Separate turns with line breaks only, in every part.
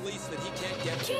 release that he can't get to.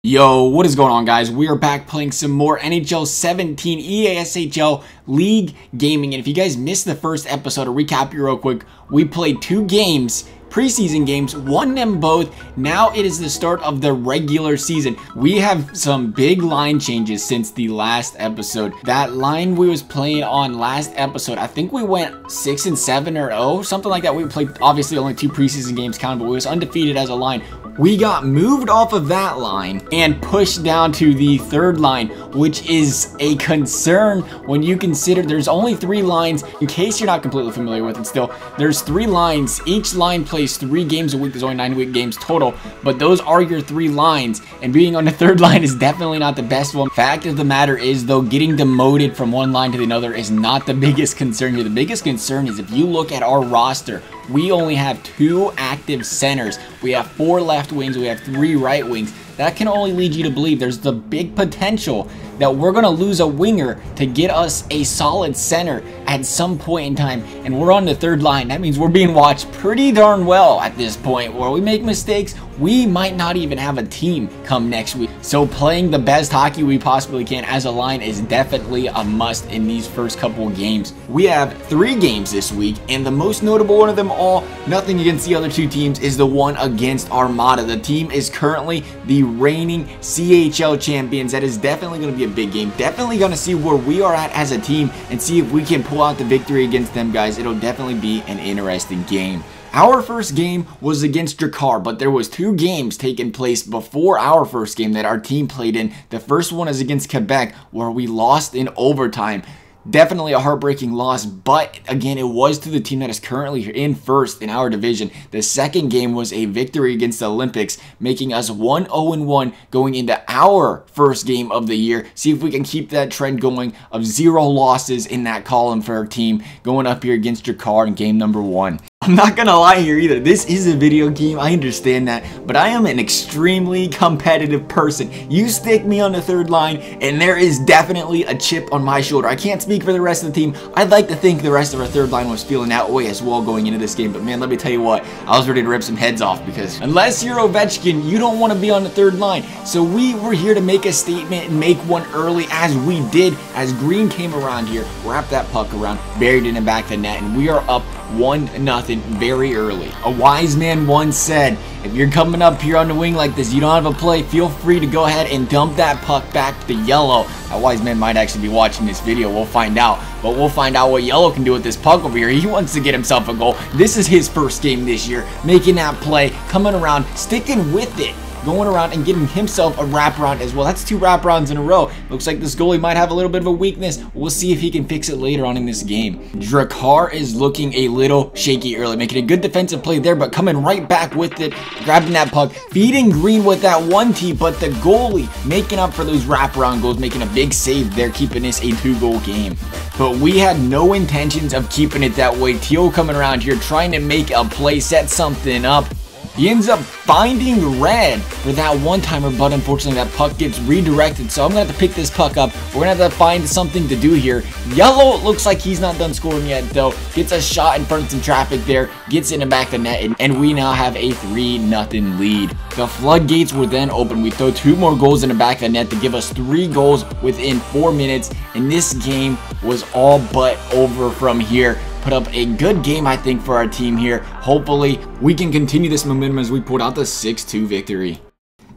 Yo, what is going on, guys? We are back playing some more NHL 17 EASHL League Gaming. And if you guys missed the first episode, to recap you real quick, we played 2 games, preseason games, won them both. Now it is the start of the regular season. We have some big line changes since the last episode. That line we was playing on last episode, I think we went 6-7 or 0, something like that. We played obviously only 2 preseason games counted, but we was undefeated as a line. We got moved off of that line and pushed down to the 3rd line, which is a concern when you consider there's only 3 lines. In case you're not completely familiar with it still, there's 3 lines. Each line plays 3 games a week. There's only 9-week games total, but those are your 3 lines, and being on the 3rd line is definitely not the best one. Fact of the matter is, though, getting demoted from one line to another is not the biggest concern here. The biggest concern is if you look at our roster, we only have 2 active centers. We have 4 left wings, we have 3 right wings. That can only lead you to believe there's the big potential that we're going to lose a winger to get us a solid center at some point in time, and we're on the 3rd line. That means we're being watched pretty darn well at this point. Where we make mistakes, we might not even have a team come next week. So playing the best hockey we possibly can as a line is definitely a must in these first couple of games. We have 3 games this week, and the most notable one of them all, nothing against the other 2 teams, is the one against Armada. The team is currently the reigning CHL champions. That is definitely going to be a big game. Definitely going to see where we are at as a team and see if we can pull out the victory against them, guys. It'll definitely be an interesting game. Our first game was against Lgchl, but there was 2 games taking place before our first game that our team played in. The first one is against Quebec, where we lost in overtime. Definitely a heartbreaking loss, but again, it was to the team that is currently in first in our division. The second game was a victory against the Olympics, making us 1-0-1 going into our first game of the year. See if we can keep that trend going of 0 losses in that column for our team going up here against Lgchl in game number 1. I'm not gonna lie here either. This is a video game, I understand that, but I am an extremely competitive person. You stick me on the 3rd line, and there is definitely a chip on my shoulder. I can't speak for the rest of the team. I'd like to think the rest of our 3rd line was feeling that way as well going into this game, but man, let me tell you what, I was ready to rip some heads off, because unless you're Ovechkin, you don't want to be on the 3rd line. So we were here to make a statement and make one early, as we did, as Green came around here, wrapped that puck around, buried it in the back of the net, and we are up 1-0 very early. A wise man once said, if you're coming up here on the wing like this, you don't have a play, feel free to go ahead and dump that puck back to Yellow. That wise man might actually be watching this video. We'll find out. But we'll find out what Yellow can do with this puck over here. He wants to get himself a goal. This is his first game this year, making that play, coming around, sticking with it, going around and getting himself a wraparound as well. That's 2 wraparounds in a row. Looks like this goalie might have a little bit of a weakness. We'll see if he can fix it later on in this game. Lgchl is looking a little shaky early, making a good defensive play there, but coming right back with it, grabbing that puck, feeding Green with that 1T, but the goalie making up for those wraparound goals, making a big save there, keeping this a 2-goal game. But we had no intentions of keeping it that way. Teal coming around here, trying to make a play, set something up. He ends up finding Red for that one-timer, but unfortunately that puck gets redirected, so I'm going to have to pick this puck up. We're going to have to find something to do here. Yellow looks like he's not done scoring yet, though. Gets a shot in front of some traffic there, gets in the back of the net, and we now have a 3-0 lead. The floodgates were then open. We throw 2 more goals in the back of the net to give us 3 goals within 4 minutes, and this game was all but over from here. Put up a good game, I think, for our team here. Hopefully, we can continue this momentum as we pulled out the 6-2 victory.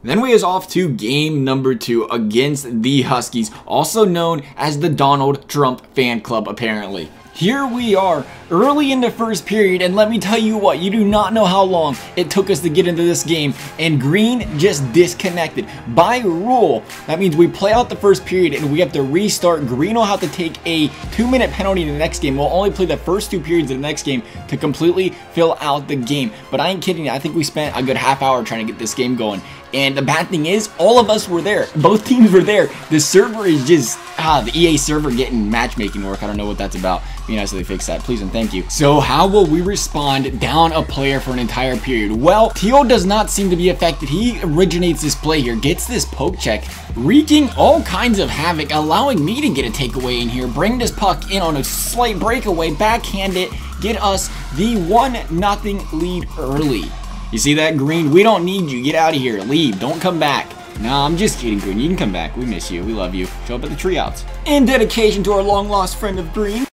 Then we is off to game number 2 against the Huskies, also known as the Donald Trump fan club, apparently. Here we are, early in the first period, and let me tell you what, you do not know how long it took us to get into this game, and Green just disconnected. By rule, that means we play out the first period and we have to restart. Green will have to take a 2-minute penalty in the next game. We'll only play the first 2 periods of the next game to completely fill out the game. But I ain't kidding you, I think we spent a good half hour trying to get this game going. And the bad thing is, all of us were there. Both teams were there. The server is just, the EA server getting matchmaking work. I don't know what that's about. Be nice if they fix that, please and thank you. So how will we respond down a player for an entire period? Well, Teal does not seem to be affected. He originates this play here, gets this poke check, wreaking all kinds of havoc, allowing me to get a takeaway in here, bring this puck in on a slight breakaway, backhand it, get us the 1-0 lead early. You see that, Green? We don't need you. Get out of here. Leave. Don't come back. No, I'm just kidding, Green. You can come back. We miss you. We love you. Show up at the treeouts. In dedication to our long-lost friend of Green.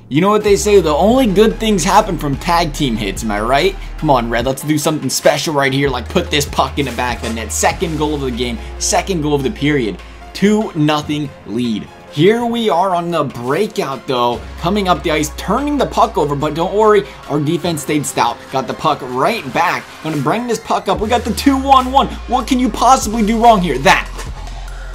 You know what they say, the only good things happen from tag team hits, am I right? Come on, Red, let's do something special right here, like put this puck in the back of the net. Second goal of the game, second goal of the period. 2-0 lead. Here we are on the breakout though, coming up the ice, turning the puck over, but don't worry, our defense stayed stout. Got the puck right back, gonna bring this puck up. We got the 2-1-1. What can you possibly do wrong here? That.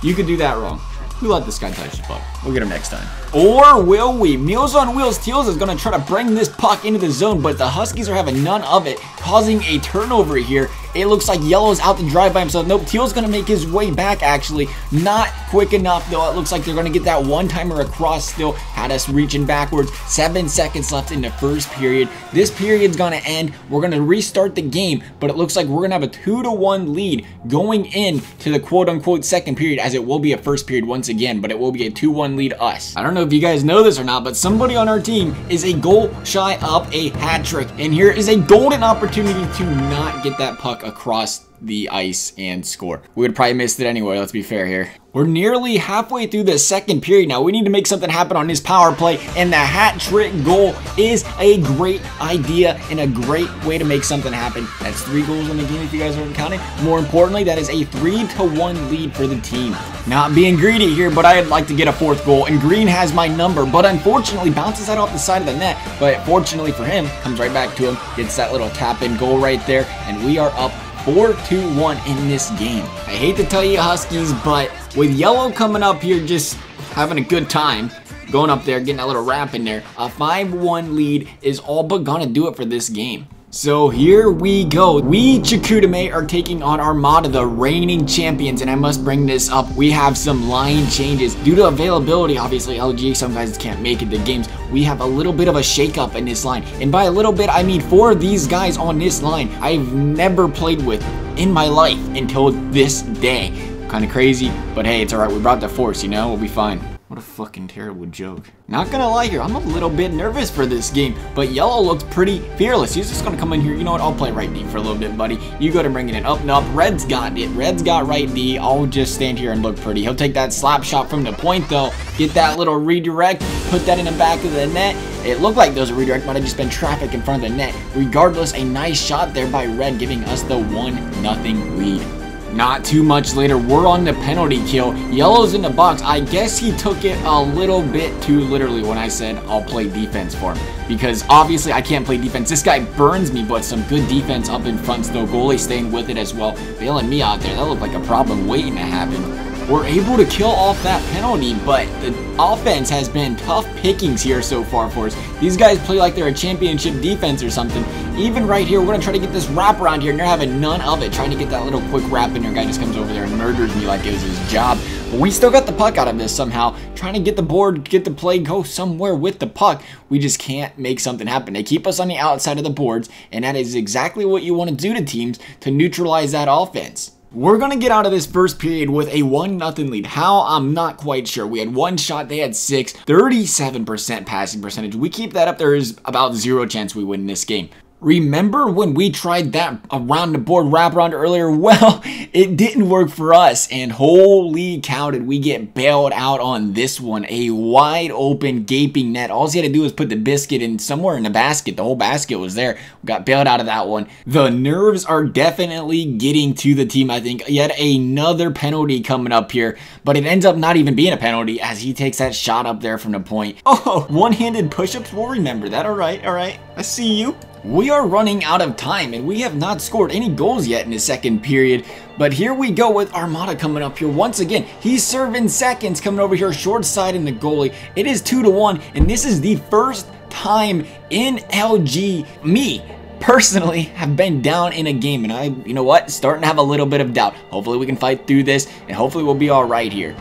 You could do that wrong. We let this guy touch the puck. We'll get him next time. Or will we? Meals on Wheels Teals is going to try to bring this puck into the zone, but the Huskies are having none of it, causing a turnover here. It looks like Yellow's out to drive by himself. Nope, Teal's going to make his way back, actually. Not quick enough, though. It looks like they're going to get that one-timer across still. Had us reaching backwards. 7 seconds left in the first period. This period's going to end. We're going to restart the game, but it looks like we're going to have a 2-1 lead going into the quote-unquote second period, as it will be a first period once again, but it will be a 2-1 lead us. I don't know if you guys know this or not, but somebody on our team is a goal shy of a hat trick, and here is a golden opportunity to not get that puck across the ice and score. We would have probably missed it anyway, let's be fair here. We're nearly halfway through the second period now. We need to make something happen on this power play, and the hat trick goal is a great idea and a great way to make something happen. That's 3 goals in the game if you guys aren't counting. More importantly, that is a 3-1 lead for the team. Not being greedy here, but I'd like to get a 4th goal, and Green has my number, but unfortunately bounces that off the side of the net. But fortunately for him, comes right back to him, gets that little tap-in goal right there, and we are up 4-1 in this game. I hate to tell you, Huskies, but with Yellow coming up here just having a good time, going up there, getting that little wrap in there, a 5-1 lead is all but gonna do it for this game. So here we go. We Chakutame are taking on Armada, the reigning champions, and I must bring this up. We have some line changes. Due to availability, obviously, LG, some guys can't make it to games. We have a little bit of a shakeup in this line. And by a little bit, I mean 4 of these guys on this line I've never played with in my life until this day. Kind of crazy, but hey, it's alright. We brought the force, you know? We'll be fine. What a fucking terrible joke. Not gonna lie here, I'm a little bit nervous for this game, but Yellow looks pretty fearless. He's just gonna come in here. You know what? I'll play right D for a little bit, buddy. You go to bringing it up and up. Red's got it. Red's got right D. I'll just stand here and look pretty. He'll take that slap shot from the point, though. Get that little redirect. Put that in the back of the net. It looked like there was a redirect, might have just been traffic in front of the net. Regardless, a nice shot there by Red, giving us the 1-0 lead. Not too much later, we're on the penalty kill. Yellow's in the box. I guess he took it a little bit too literally when I said I'll play defense for him. Because obviously I can't play defense. This guy burns me, but some good defense up in front still. Goalie staying with it as well. Bailing me out there. That looked like a problem waiting to happen. We're able to kill off that penalty, but the offense has been tough pickings here so far for us. These guys play like they're a championship defense or something. Even right here, we're going to try to get this wrap around here, and they're having none of it. Trying to get that little quick wrap in there. Guy just comes over there and murders me like it was his job. But we still got the puck out of this somehow. Trying to get the board, get the play, go somewhere with the puck. We just can't make something happen. They keep us on the outside of the boards, and that is exactly what you want to do to teams to neutralize that offense. We're going to get out of this first period with a 1-0 lead. How? I'm not quite sure. We had 1 shot, they had 6, 37% passing percentage. We keep that up, there is about 0 chance we win this game. Remember when we tried that around the board wraparound earlier? Well, it didn't work for us, and holy cow did we get bailed out on this one. A wide open gaping net. All he had to do was put the biscuit in somewhere in the basket. The whole basket was there. We got bailed out of that one. The nerves are definitely getting to the team, I think. Yet another penalty coming up here, but it ends up not even being a penalty as he takes that shot up there from the point. Oh, one-handed push-ups, we'll remember that. All right, I see you. We are running out of time, and we have not scored any goals yet in the second period. But here we go with Armada coming up here once again. He's serving seconds, coming over here short side in the goalie. It is 2-1, and this is the first time in LG me personally have been down in a game, and you know what, starting to have a little bit of doubt. Hopefully we can fight through this, and hopefully we'll be all right here.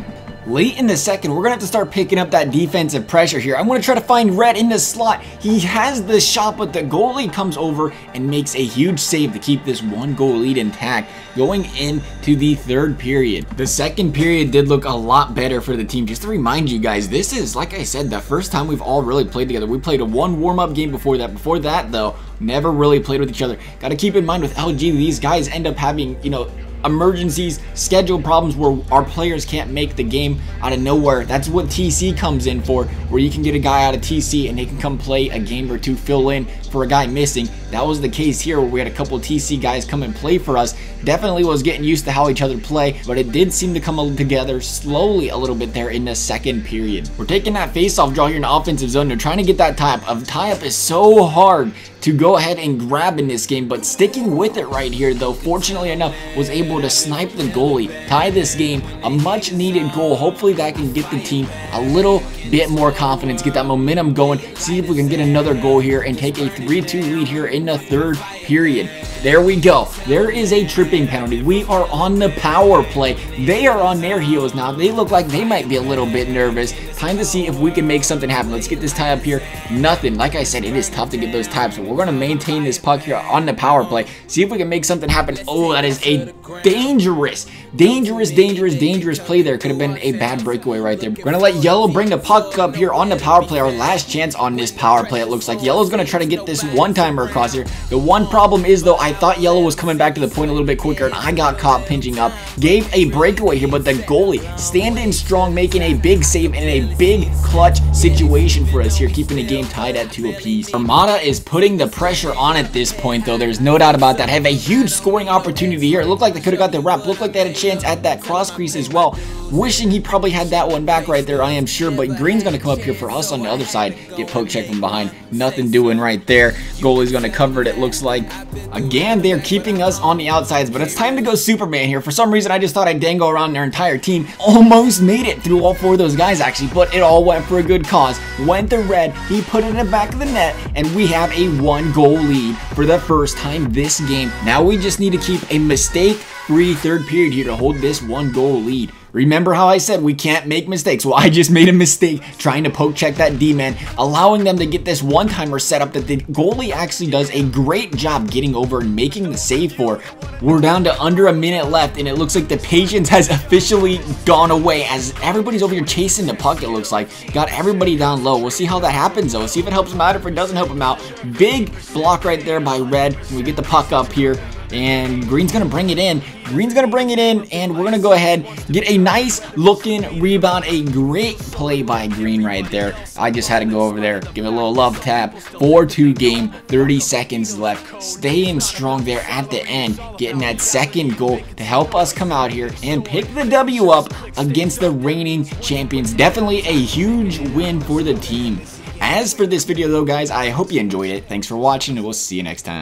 Late in the second, we're going to have to start picking up that defensive pressure here. I'm going to try to find Red in the slot. He has the shot, but the goalie comes over and makes a huge save to keep this 1-goal lead intact going into the third period. The second period did look a lot better for the team. Just to remind you guys, this is, like I said, the first time we've all really played together. We played a one warm-up game before that. Before that, though, never really played with each other. Got to keep in mind with LG, these guys end up having, you know, emergencies, schedule problems where our players can't make the game out of nowhere. That's what TC comes in for, where you can get a guy out of TC and they can come play a game or two, fill in for a guy missing. That was the case here where we had a couple TC guys come and play for us. Definitely was getting used to how each other play, but it did seem to come together slowly a little bit there in the second period. We're taking that face-off draw here in the offensive zone. They're trying to get that tie-up. A tie-up is so hard to go ahead and grab in this game, but sticking with it right here, though, fortunately enough, was able to snipe the goalie, tie this game, a much needed goal. Hopefully that can get the team a little bit more confidence, get that momentum going, see if we can get another goal here and take a 3-2 lead here in the third period. There we go. There is a tripping penalty. We are on the power play. They are on their heels now. They look like they might be a little bit nervous. Time to see if we can make something happen. Let's get this tie up here. Nothing. Like I said, it is tough to get those types, but we're going to maintain this puck here on the power play. See if we can make something happen. Oh, that is a dangerous play there. Could have been a bad breakaway right there. We're going to let Yellow bring the puck up here on the power play. Our last chance on this power play, it looks like. Yellow's going to try to get this one-timer across here. The one problem is, though, I thought Yellow was coming back to the point a little bit quicker, and I got caught pinching up. Gave a breakaway here, but the goalie standing strong, making a big save in a big clutch situation for us here, keeping the game tied at 2 apiece. Armada is putting the pressure on at this point, though. There's no doubt about that. Have a huge scoring opportunity here. It looked like they could have got the wrap. Looked like they had a chance at that cross crease as well. Wishing he probably had that one back right there, I am sure, but Green's going to come up here for us on the other side. Get poke check from behind. Nothing doing right there. Goalie's going to cover it, it looks like. Again, they're keeping us on the outsides, but it's time to go Superman here. For some reason, I just thought I'd dangle around their entire team. Almost made it through all 4 of those guys, actually, but it all went for a good cause. Went to Red, he put it in the back of the net, and we have a 1-goal lead for the first time this game. Now we just need to keep a mistake-free third period here to hold this 1-goal lead. Remember how I said we can't make mistakes? Well, I just made a mistake trying to poke check that D-man, allowing them to get this one-timer set up that the goalie actually does a great job getting over and making the save for. We're down to under a minute left, and it looks like the patience has officially gone away as everybody's over here chasing the puck, it looks like. Got everybody down low. We'll see how that happens, though. See if it helps them out, if it doesn't help them out. Big block right there by Red. We get the puck up here. And Green's going to bring it in. Green's going to bring it in, and we're going to go ahead, get a nice looking rebound. A great play by Green right there. I just had to go over there, give it a little love tap. 4-2 game, 30 seconds left. Staying strong there at the end, getting that second goal to help us come out here and pick the W up against the reigning champions. Definitely a huge win for the team. As for this video, though, guys, I hope you enjoyed it. Thanks for watching, and we'll see you next time.